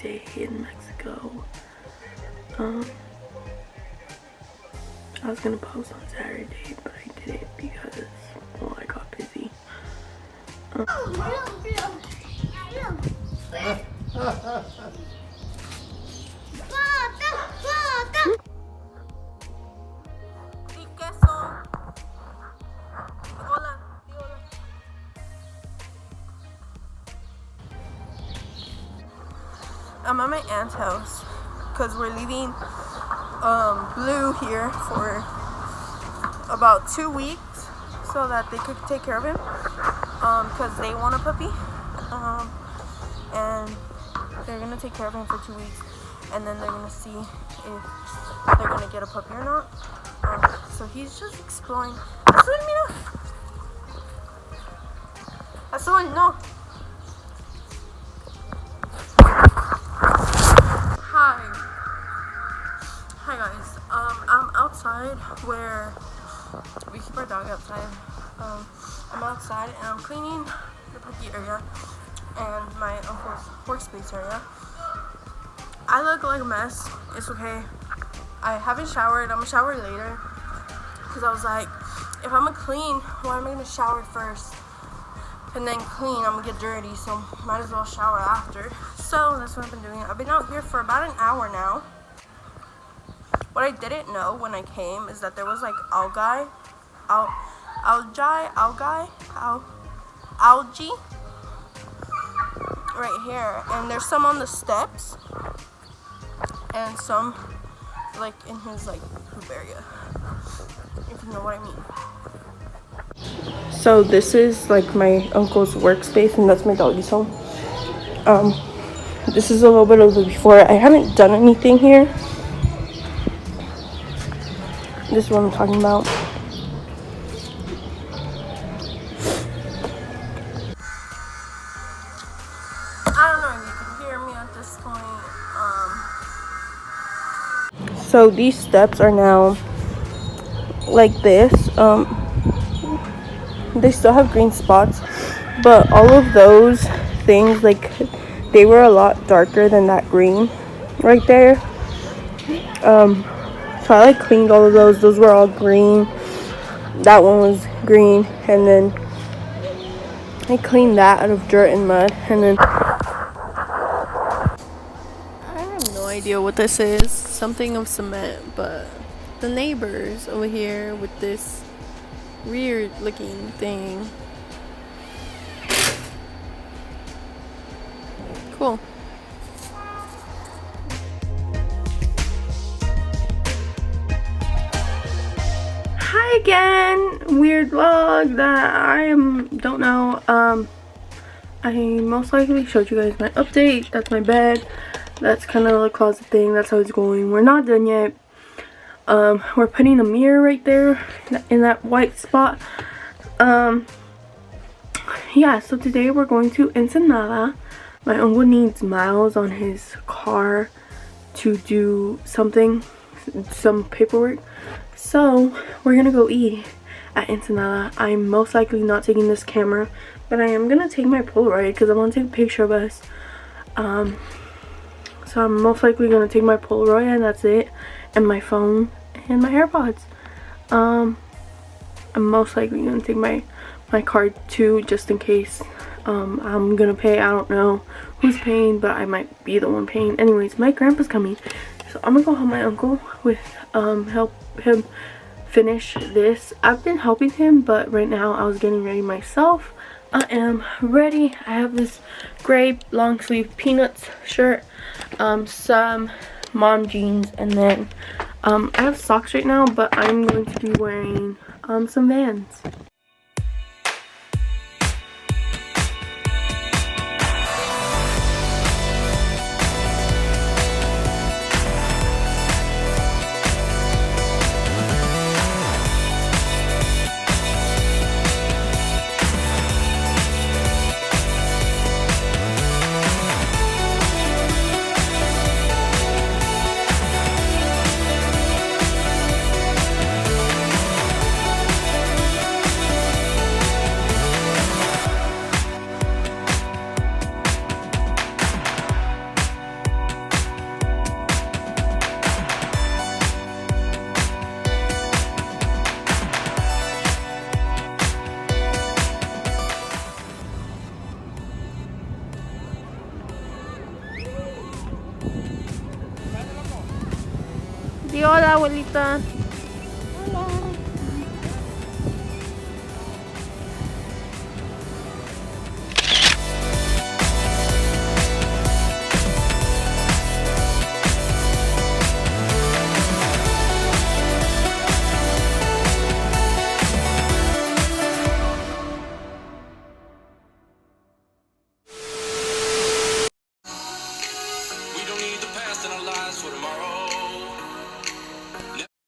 day in Mexico. I was gonna post on Saturday, but I didn't because, well, I got busy. I'm at my aunt's house because we're leaving Blue here for about 2 weeks so that they could take care of him because they want a puppy, and they're gonna take care of him for 2 weeks, and then they're gonna see if they're gonna get a puppy or not. So he's just exploring. No. Hi guys. I'm outside where we keep our dog outside. I'm outside and I'm cleaning the puppy area and my uncle's workspace area. I look like a mess. It's okay. I haven't showered. I'm gonna shower later because I was like, if I'm gonna clean, why am I gonna shower first and then clean? I'm gonna get dirty, so might as well shower after. So that's what I've been doing. I've been out here for about an hour now. What I didn't know when I came is that there was like algae right here, and there's some on the steps and some like in his like poop area, if you know what I mean. So this is like my uncle's workspace, and that's my doggy's home. This is a little bit of the before. I haven't done anything here. This is what I'm talking about. I don't know if you can hear me at this point. So these steps are now like this. They still have green spots, but all of those things, like, they were a lot darker than that green right there. So I like cleaned all of those. Those were all green. That one was green, and then I cleaned that out of dirt and mud, and then I have no idea what this is. Something of cement, but the neighbors over here with this weird looking thing. Cool. Hi again. Weird vlog that I don't know. I most likely showed you guys my update. That's my bed. That's kind of the closet thing. That's how it's going. We're not done yet. We're putting a mirror right there in that white spot. Yeah, so today we're going to Enseñada. My uncle needs miles on his car to do something, some paperwork. So we're gonna go eat at Enseñada. I'm most likely not taking this camera, but I am gonna take my Polaroid because I want to take a picture of us. So I'm most likely gonna take my Polaroid, and that's it, and my phone and my AirPods. I'm most likely gonna take my card too, just in case. I'm gonna pay. I don't know who's paying, but I might be the one paying. Anyways, my grandpa's coming, so I'm gonna go help my uncle with help him finish this. I've been helping him, but right now I was getting ready myself. I am ready. I have this gray long sleeve peanuts shirt, some mom jeans, and then I have socks right now, but I'm going to be wearing some Vans. Hola, abuelita. Hola.